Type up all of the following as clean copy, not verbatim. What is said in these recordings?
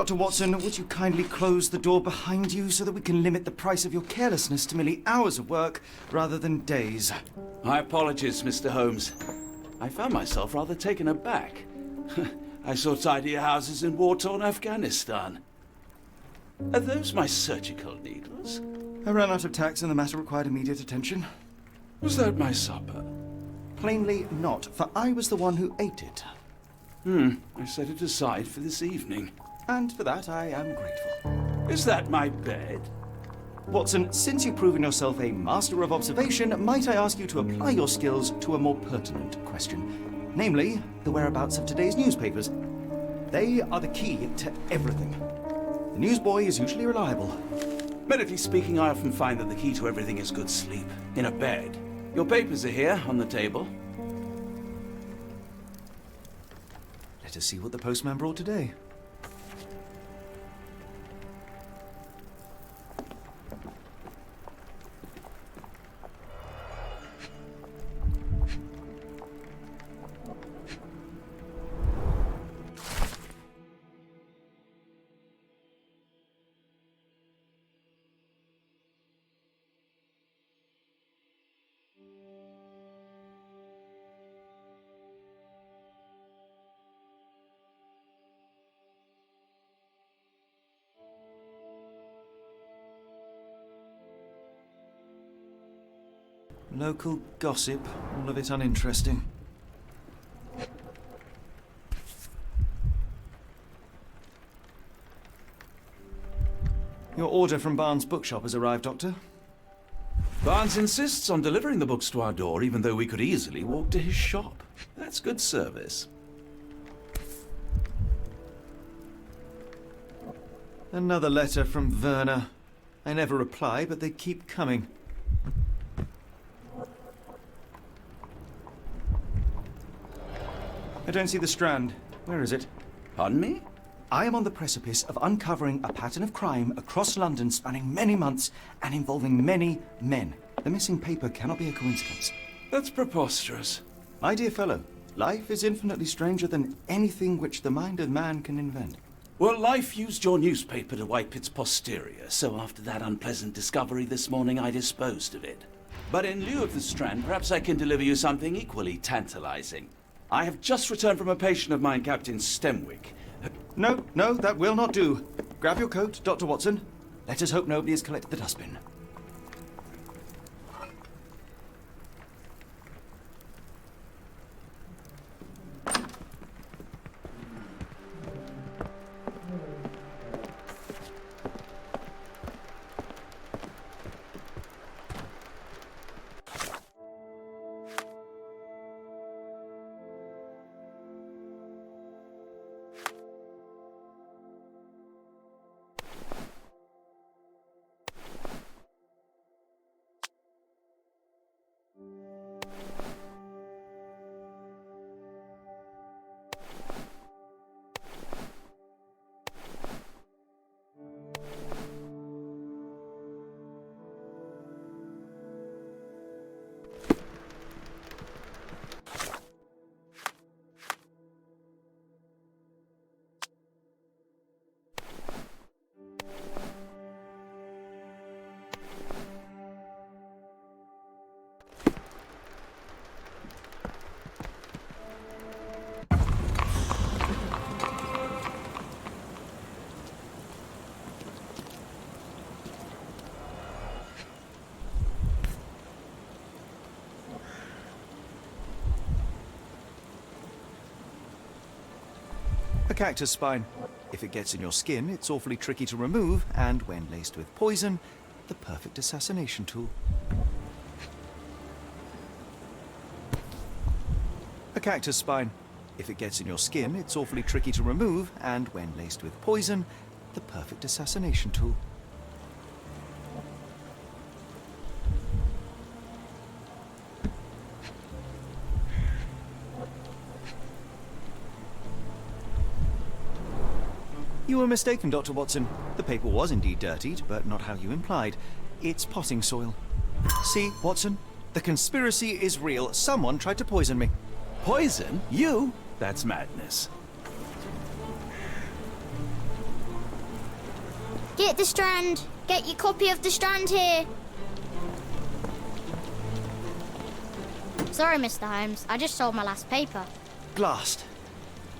Dr. Watson, would you kindly close the door behind you so that we can limit the price of your carelessness to merely hours of work rather than days? My apologies, Mr. Holmes. I found myself rather taken aback. I saw tidier houses in war-torn Afghanistan. Are those my surgical needles? I ran out of tacks and the matter required immediate attention. Was that my supper? Plainly not, for I was the one who ate it. I set it aside for this evening. And for that I am grateful. Is that my bed? Watson, since you've proven yourself a master of observation, might I ask you to apply your skills to a more pertinent question? Namely, the whereabouts of today's newspapers. They are the key to everything. The newsboy is usually reliable. Medically speaking, I often find that the key to everything is good sleep. In a bed. Your papers are here, on the table. Let us see what the postman brought today. Local gossip, all of it uninteresting. Your order from Barnes' bookshop has arrived, Doctor. Barnes insists on delivering the books to our door, even though we could easily walk to his shop. That's good service. Another letter from Werner. I never reply, but they keep coming. I don't see the Strand. Where is it? Pardon me? I am on the precipice of uncovering a pattern of crime across London spanning many months and involving many men. The missing paper cannot be a coincidence. That's preposterous. My dear fellow, life is infinitely stranger than anything which the mind of man can invent. Well, life used your newspaper to wipe its posterior, so after that unpleasant discovery this morning, I disposed of it. But in lieu of the Strand, perhaps I can deliver you something equally tantalizing. I have just returned from a patient of mine, Captain Stemwick. No, that will not do. Grab your coat, Dr. Watson. Let us hope nobody has collected the dustbin. A cactus spine. If it gets in your skin, it's awfully tricky to remove, and when laced with poison, the perfect assassination tool. A cactus spine. If it gets in your skin, it's awfully tricky to remove, and when laced with poison, the perfect assassination tool. You were mistaken, Dr. Watson. The paper was indeed dirtied, but not how you implied. It's potting soil. See, Watson? The conspiracy is real. Someone tried to poison me. Poison? You? That's madness. Get the Strand! Get your copy of the Strand here! Sorry, Mr. Holmes. I just sold my last paper. Blast.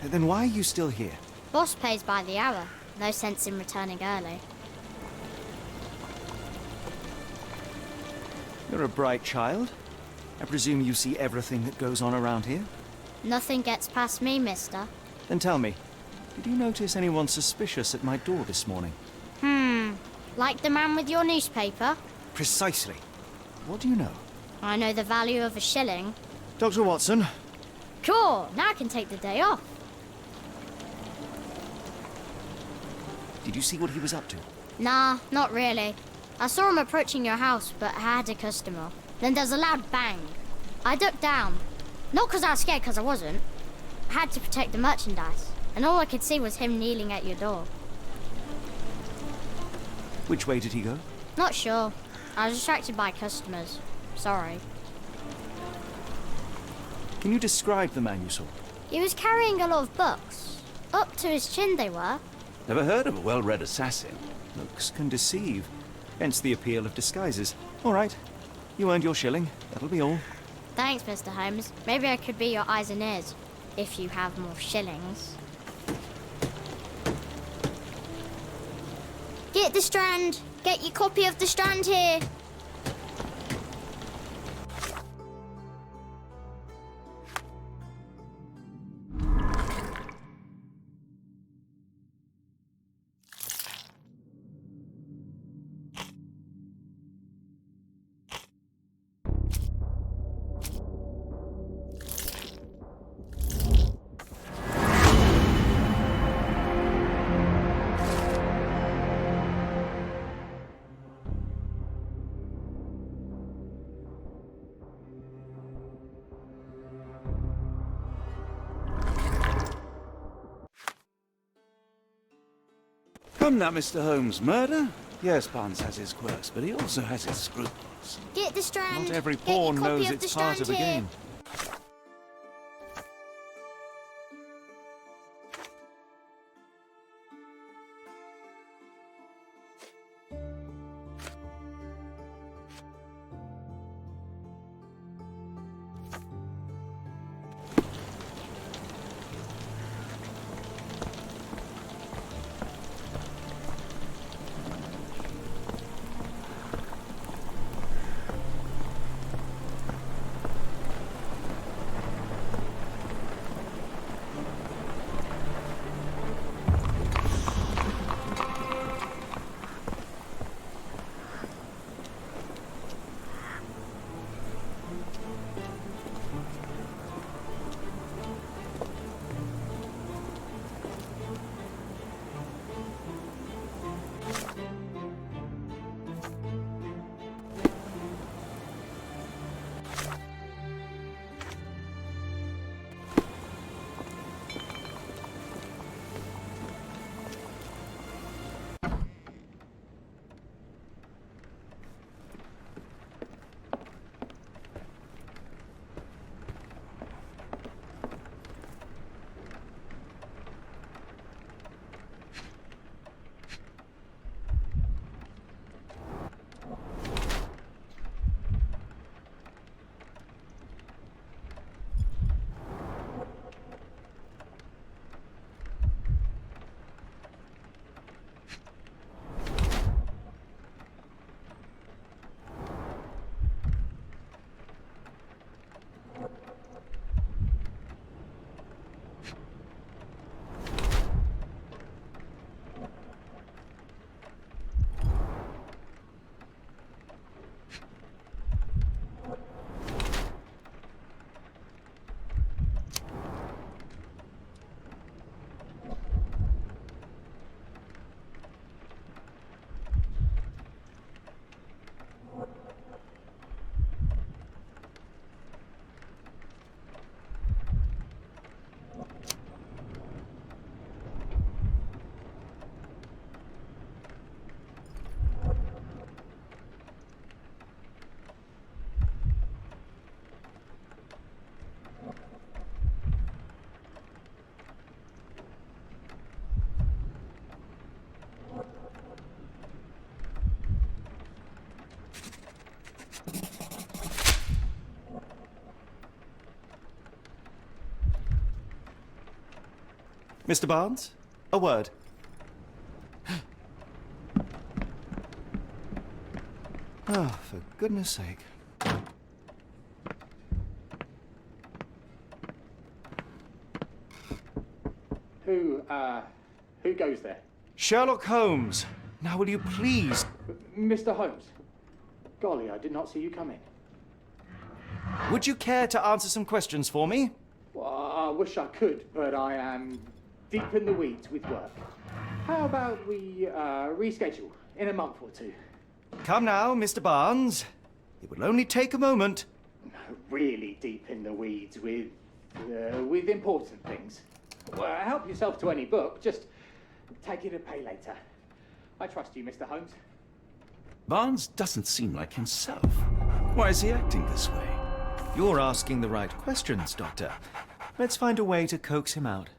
Then why are you still here? Boss pays by the hour. No sense in returning early. You're a bright child. I presume you see everything that goes on around here? Nothing gets past me, mister. Then tell me, did you notice anyone suspicious at my door this morning? Like the man with your newspaper? Precisely. What do you know? I know the value of a shilling. Dr. Watson. Cool, now I can take the day off. Did you see what he was up to? Nah, not really. I saw him approaching your house, but I had a customer. Then there's a loud bang. I ducked down. Not because I was scared, because I wasn't. I had to protect the merchandise, and all I could see was him kneeling at your door. Which way did he go? Not sure. I was distracted by customers. Sorry. Can you describe the man you saw? He was carrying a lot of books. Up to his chin they were. Never heard of a well-read assassin. Looks can deceive. Hence the appeal of disguises. All right. You earned your shilling. That'll be all. Thanks, Mr. Holmes. Maybe I could be your eyes and ears, if you have more shillings. Get the Strand! Get your copy of the Strand here! Come now, Mr. Holmes. Murder? Yes, Barnes has his quirks, but he also has his scruples. Get the Strand! Not every Get your pawn copy knows of it's the part Strand of the here. game. Mr. Barnes, a word. Oh, for goodness sake. Who goes there? Sherlock Holmes. Now will you please... Mr. Holmes. Golly, I did not see you come in. Would you care to answer some questions for me? Well, I wish I could, but I am deep in the weeds with work. How about we reschedule in a month or two? Come now, Mr. Barnes. It will only take a moment. Really deep in the weeds with important things. Well, help yourself to any book. Just take it and pay later. I trust you, Mr. Holmes. Barnes doesn't seem like himself. Why is he acting this way? You're asking the right questions, Doctor. Let's find a way to coax him out.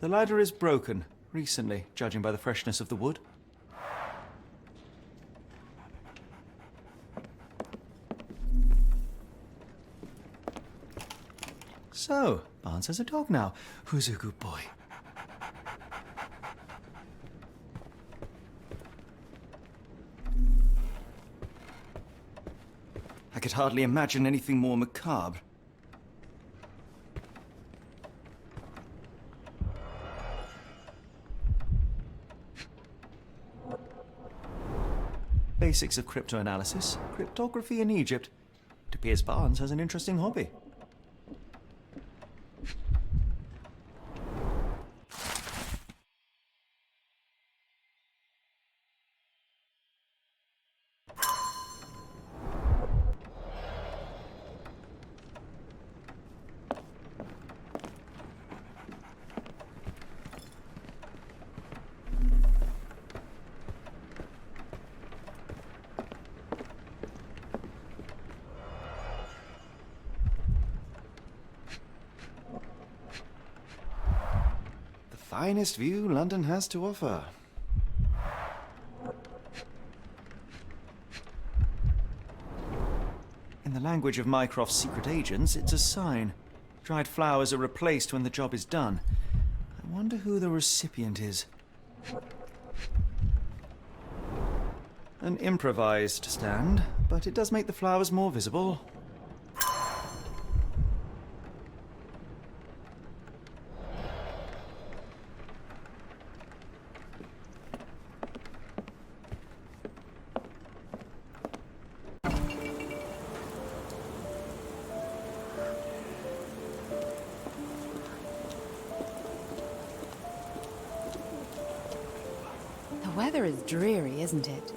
The ladder is broken, recently, judging by the freshness of the wood. So, Barnes has a dog now. Who's a good boy? I could hardly imagine anything more macabre. Basics of cryptoanalysis, cryptography in Egypt. It appears Barnes has an interesting hobby. Finest view London has to offer. In the language of Mycroft's secret agents, it's a sign. Dried flowers are replaced when the job is done. I wonder who the recipient is. An improvised stand, but it does make the flowers more visible. The weather is dreary, isn't it?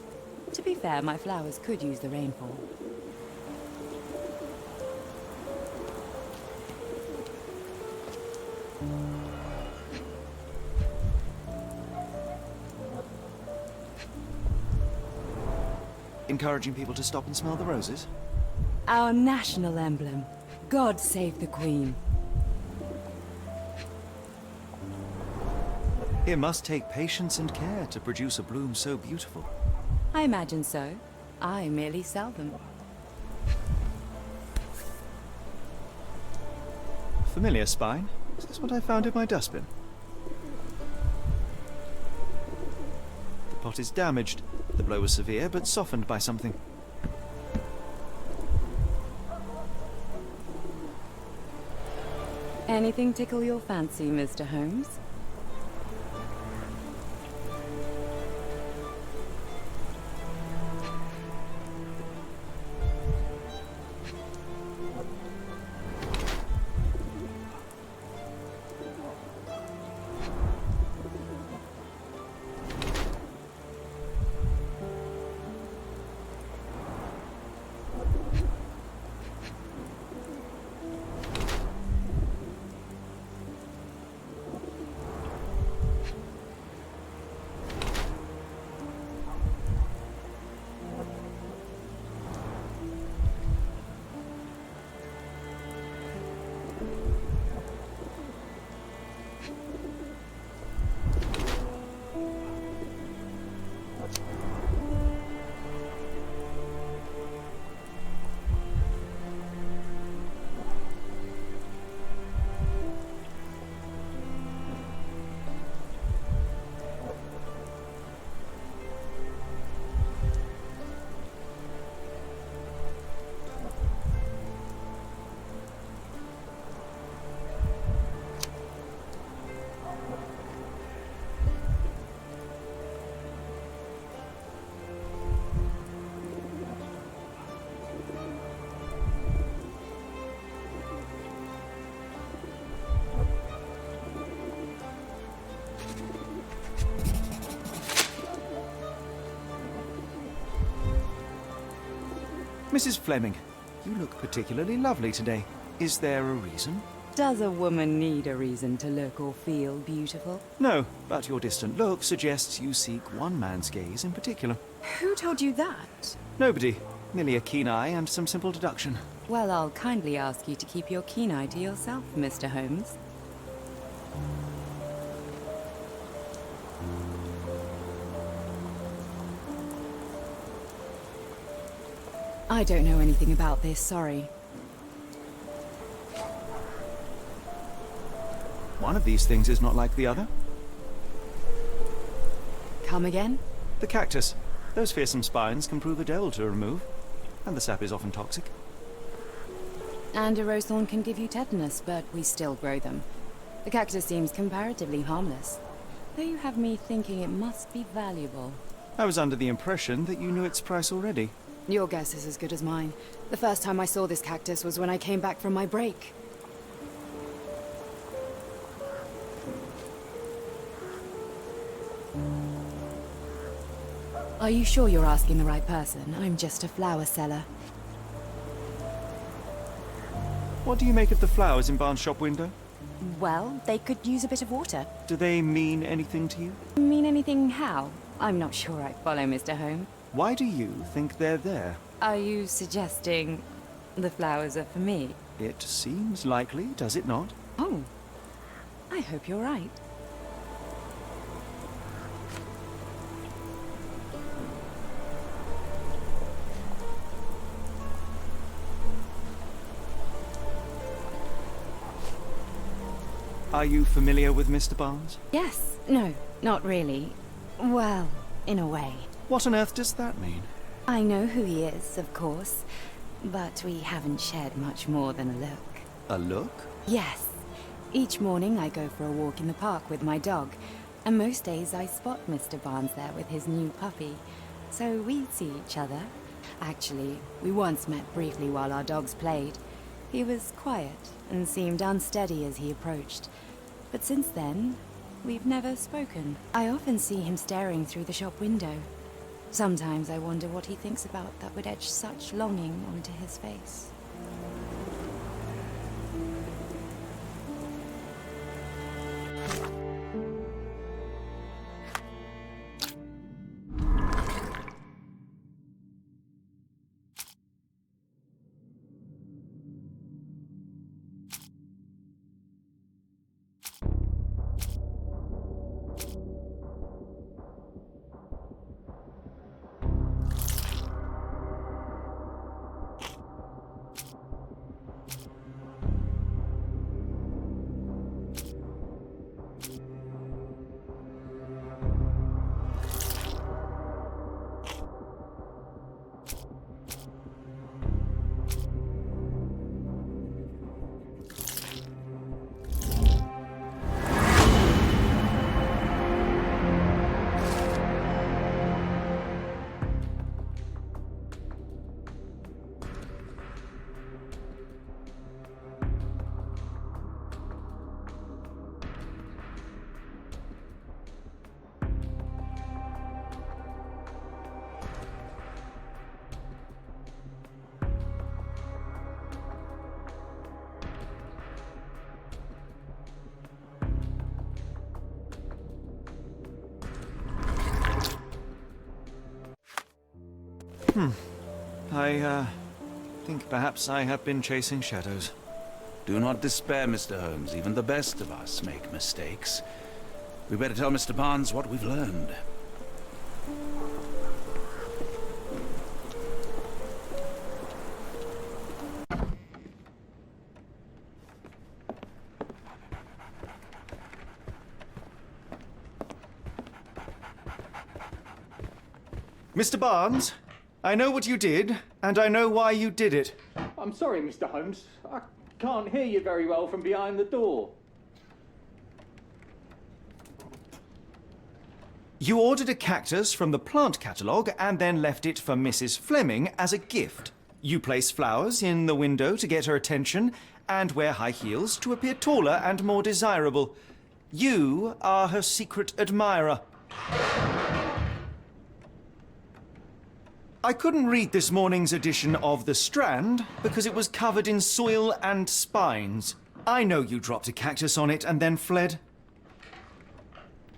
To be fair, my flowers could use the rainfall. Encouraging people to stop and smell the roses? Our national emblem. God save the Queen. It must take patience and care to produce a bloom so beautiful. I imagine so. I merely sell them. Familiar spine? Is this what I found in my dustbin? The pot is damaged. The blow was severe, but softened by something. Anything tickle your fancy, Mr. Holmes? Mrs. Fleming, you look particularly lovely today. Is there a reason? Does a woman need a reason to look or feel beautiful? No, but your distant look suggests you seek one man's gaze in particular. Who told you that? Nobody. Merely a keen eye and some simple deduction. Well, I'll kindly ask you to keep your keen eye to yourself, Mr. Holmes. I don't know anything about this, sorry. One of these things is not like the other. Come again? The cactus. Those fearsome spines can prove a devil to remove, and the sap is often toxic. And a rose thorn can give you tetanus, but we still grow them. The cactus seems comparatively harmless, though you have me thinking it must be valuable. I was under the impression that you knew its price already. Your guess is as good as mine. The first time I saw this cactus was when I came back from my break. Are you sure you're asking the right person? I'm just a flower seller. What do you make of the flowers in Barnes' shop window? Well, they could use a bit of water. Do they mean anything to you? Mean anything how? I'm not sure I follow, Mr. Holmes. Why do you think they're there? Are you suggesting the flowers are for me? It seems likely, does it not? Oh, I hope you're right. Are you familiar with Mr. Barnes? Yes. No, not really. Well, in a way. What on earth does that mean? I know who he is, of course, but we haven't shared much more than a look. A look? Yes. Each morning I go for a walk in the park with my dog, and most days I spot Mr. Barnes there with his new puppy, so we see each other. Actually, we once met briefly while our dogs played. He was quiet and seemed unsteady as he approached, but since then, we've never spoken. I often see him staring through the shop window. Sometimes I wonder what he thinks about that would etch such longing onto his face. I think perhaps I have been chasing shadows. Do not despair, Mr. Holmes. Even the best of us make mistakes. We better tell Mr. Barnes what we've learned. Mr. Barnes, I know what you did, and I know why you did it. I'm sorry, Mr. Holmes. I can't hear you very well from behind the door. You ordered a cactus from the plant catalogue and then left it for Mrs. Fleming as a gift. You place flowers in the window to get her attention and wear high heels to appear taller and more desirable. You are her secret admirer. I couldn't read this morning's edition of The Strand because it was covered in soil and spines. I know you dropped a cactus on it and then fled.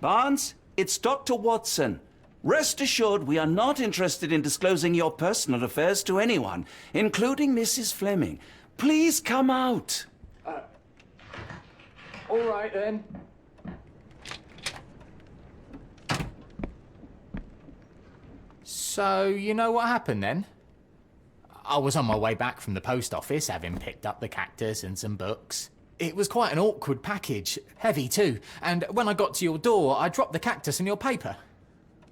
Barnes, it's Dr. Watson. Rest assured we are not interested in disclosing your personal affairs to anyone, including Mrs. Fleming. Please come out. All right, then. So, you know what happened then? I was on my way back from the post office, having picked up the cactus and some books. It was quite an awkward package, heavy too, and when I got to your door, I dropped the cactus in your paper.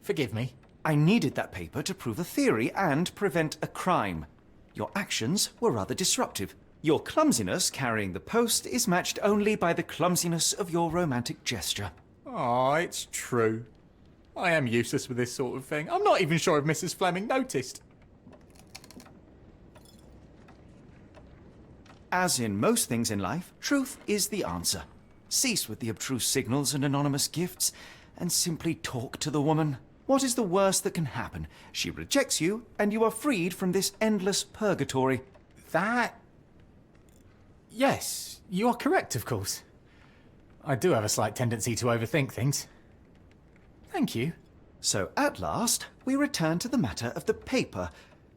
Forgive me. I needed that paper to prove a theory and prevent a crime. Your actions were rather disruptive. Your clumsiness carrying the post is matched only by the clumsiness of your romantic gesture. Oh, it's true. I am useless with this sort of thing. I'm not even sure if Mrs. Fleming noticed. As in most things in life, truth is the answer. Cease with the abstruse signals and anonymous gifts, and simply talk to the woman. What is the worst that can happen? She rejects you, and you are freed from this endless purgatory. That... Yes, you are correct, of course. I do have a slight tendency to overthink things. Thank you. So, at last, we return to the matter of the paper.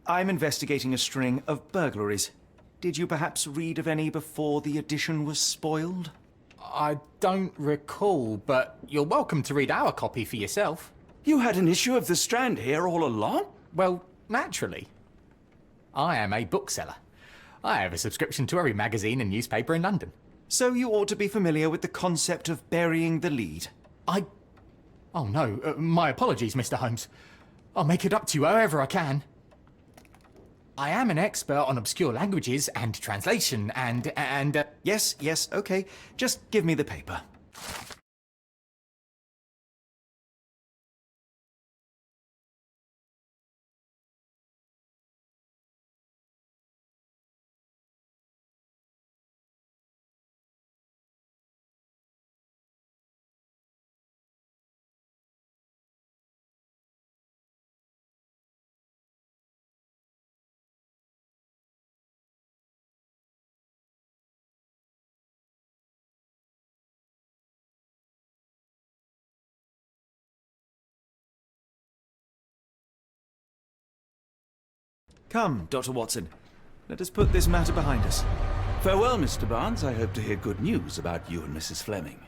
I'm investigating a string of burglaries. Did you perhaps read of any before the edition was spoiled? I don't recall, but you're welcome to read our copy for yourself. You had an issue of The Strand here all along? Well, naturally. I am a bookseller. I have a subscription to every magazine and newspaper in London. So you ought to be familiar with the concept of burying the lead. Oh no, my apologies, Mr. Holmes. I'll make it up to you however I can. I am an expert on obscure languages and translation and... Yes, okay. Just give me the paper. Come, Dr. Watson. Let us put this matter behind us. Farewell, Mr. Barnes. I hope to hear good news about you and Mrs. Fleming.